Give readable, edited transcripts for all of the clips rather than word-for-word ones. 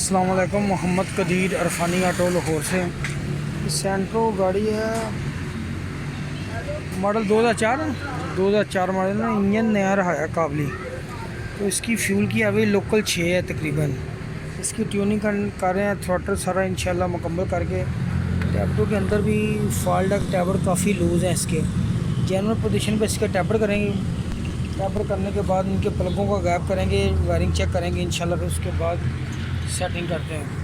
अस्सलाम वालेकुम। मोहम्मद कदीर अरफानी ऑटो लाहौर से। सेंट्रो गाड़ी है, मॉडल 2004 मॉडल है। इंजन नया रहा है काबली। तो इसकी फ्यूल की एवरेज लोकल 6 है तकरीबन। इसकी ट्यूनिंग कर रहे हैं, थ्रॉटल सारा इंशाल्लाह मुकम्मल करके। टैबरों के अंदर भी फॉल्ट है, टैबर काफ़ी लूज़ हैं इसके। जनरल पोजीशन पे इसके टैबर करेंगे। टैबर करने के बाद इनके प्लगों का गैप करेंगे, वायरिंग चेक करेंगे इंशाल्लाह, फिर उसके बाद सेटिंग करते हैं।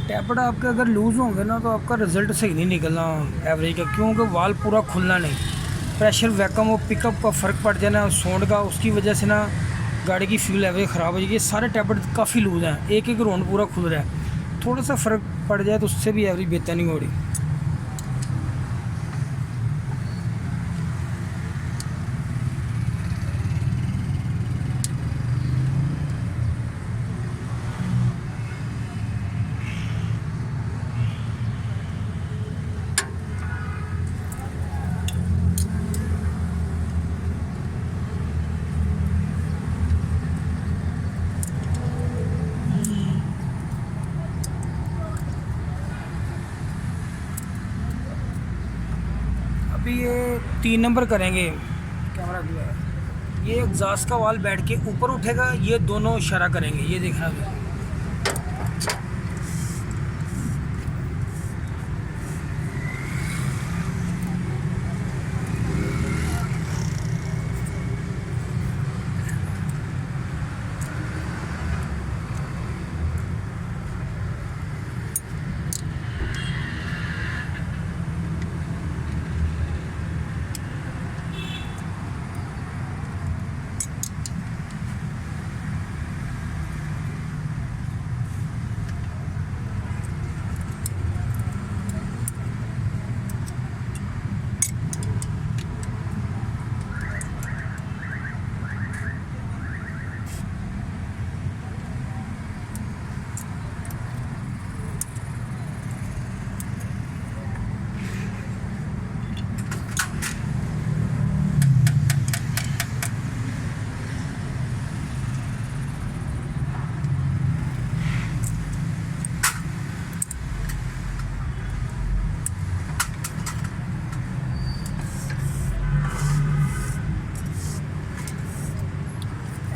टैपड आपके अगर लूज़ होंगे ना तो आपका रिज़ल्ट सही नहीं निकलना एवरेज का, क्योंकि वाल पूरा खुलना नहीं। प्रेशर वैकम और पिकअप का फ़र्क पड़ जाना साउंड का, उसकी वजह से ना गाड़ी की फ्यूल एवरेज ख़राब हो जाएगी। सारे टैपड काफ़ी लूज़ हैं, एक एक राउंड पूरा खुल रहा है। थोड़ा सा फ़र्क पड़ जाए तो उससे भी एवरेज बेहतर नहीं हो रही। अभी ये 3 नंबर करेंगे। कैमरा जो है ये एग्जॉस्ट का वाल बैठ के ऊपर उठेगा, ये दोनों इशारा करेंगे, ये देखना अभी।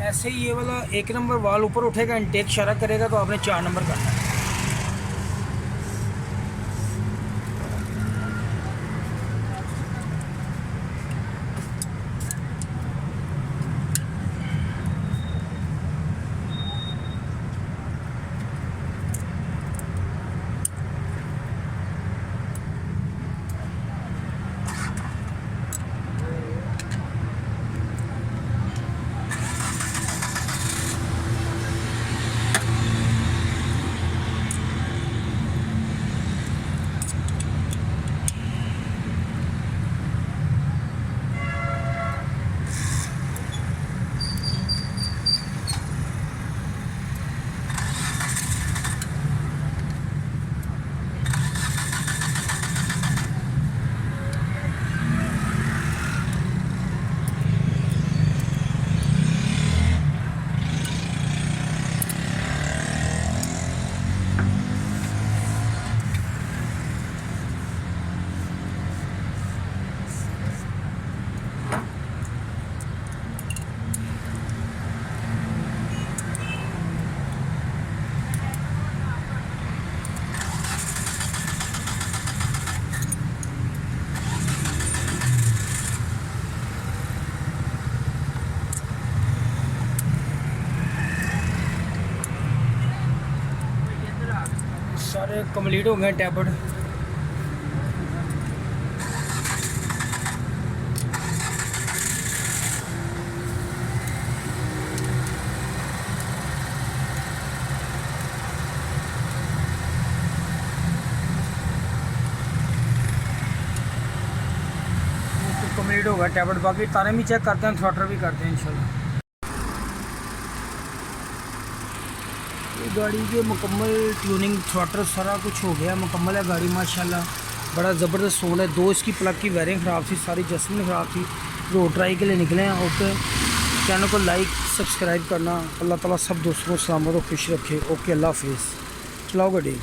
ऐसे ही ये वाला 1 नंबर वाल ऊपर उठेगा, इनटेक इशारा करेगा, तो आपने 4 नंबर करना है। सारे कंप्लीट हो गए टैबलेट। कंप्लीट होगा टैबलेट, बाकी तारे भी चेक करते हैं, थ्रॉटल भी करते हैं इंशाल्लाह। ये गाड़ी के मुकम्मल ट्यूनिंग थ्रॉटल सारा कुछ हो गया, मुकम्मल है गाड़ी माशाल्लाह। बड़ा ज़बरदस्त साउंड है। 2 इसकी प्लग की वायरिंग ख़राब थी, सारी जस्टिंग ख़राब थी। रोड ट्राई के लिए निकले हैं। ओके, चैनल को लाइक सब्सक्राइब करना। अल्लाह ताला सब दोस्तों को सलामत और खुश रखे। ओके, अल्लाह हाफिज़। चलाओ गाड़ी।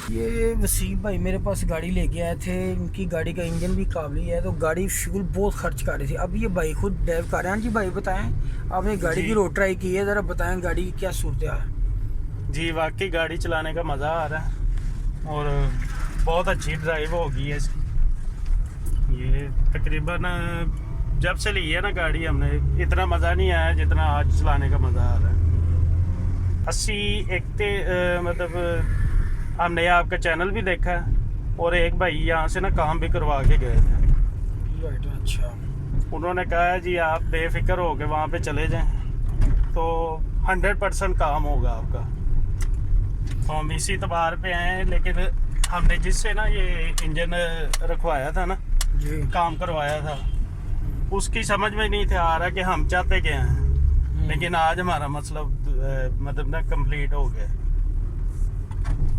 ये वसीम भाई मेरे पास गाड़ी लेके आए थे, इनकी गाड़ी का इंजन भी काबली है, तो गाड़ी फ्यूल बहुत खर्च कर रही थी। अब ये भाई खुद ड्राइव कर रहे हैं। जी भाई बताएं, आपने गाड़ी की रोड ट्राई की है, ज़रा बताएं गाड़ी की क्या सूरत है। जी वाकई गाड़ी चलाने का मज़ा आ रहा है और बहुत अच्छी ड्राइव हो गई है इसकी। ये तकरीबन जब से ली है ना गाड़ी हमने, इतना मज़ा नहीं आया जितना आज चलाने का मज़ा आ रहा है। 80 मतलब हमने आपका चैनल भी देखा है और एक भाई यहाँ से ना काम भी करवा के गए थे। अच्छा, उन्होंने कहा है जी आप बेफिक्र हो के वहाँ पे चले जाएं तो 100% काम होगा आपका। तो हम इसी एतबार पे आए हैं, लेकिन हमने जिससे ना ये इंजन रखवाया था ना जी, काम करवाया था, उसकी समझ में नहीं था आ रहा कि हम चाहते क्या हैं। लेकिन आज हमारा मतलब ना कंप्लीट हो गया,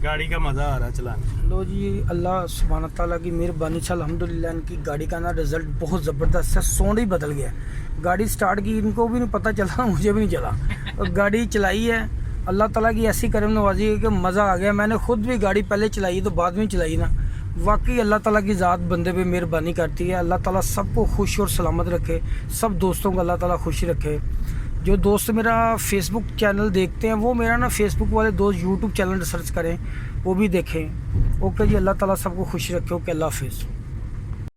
गाड़ी का मज़ा आ रहा है चलाने। लो जी, अल्लाह सुब्हान ताला की मेहरबानी से अल्हम्दुलिल्लाह इनकी गाड़ी का ना रिज़ल्ट बहुत ज़बरदस्त है। साउंड ही बदल गया। गाड़ी स्टार्ट की इनको भी नहीं पता चला, मुझे भी नहीं चला, और गाड़ी चलाई है। अल्लाह ताला की ऐसी करम नवाजी है कि मज़ा आ गया। मैंने खुद भी गाड़ी पहले चलाई तो बाद में चलाई ना, वाकई अल्लाह ताला की ज़ात बंदे पे मेहरबानी करती है। अल्लाह ताला सबको खुश और सलामत रखे, सब दोस्तों को अल्लाह ताला खुश रखे। जो दोस्त मेरा फेसबुक चैनल देखते हैं वो मेरा ना फेसबुक वाले दोस्त यूट्यूब चैनल सर्च करें, वो भी देखें। ओके जी, अल्लाह ताला सबको खुश रखे। ओके, अल्लाह हाफिज़।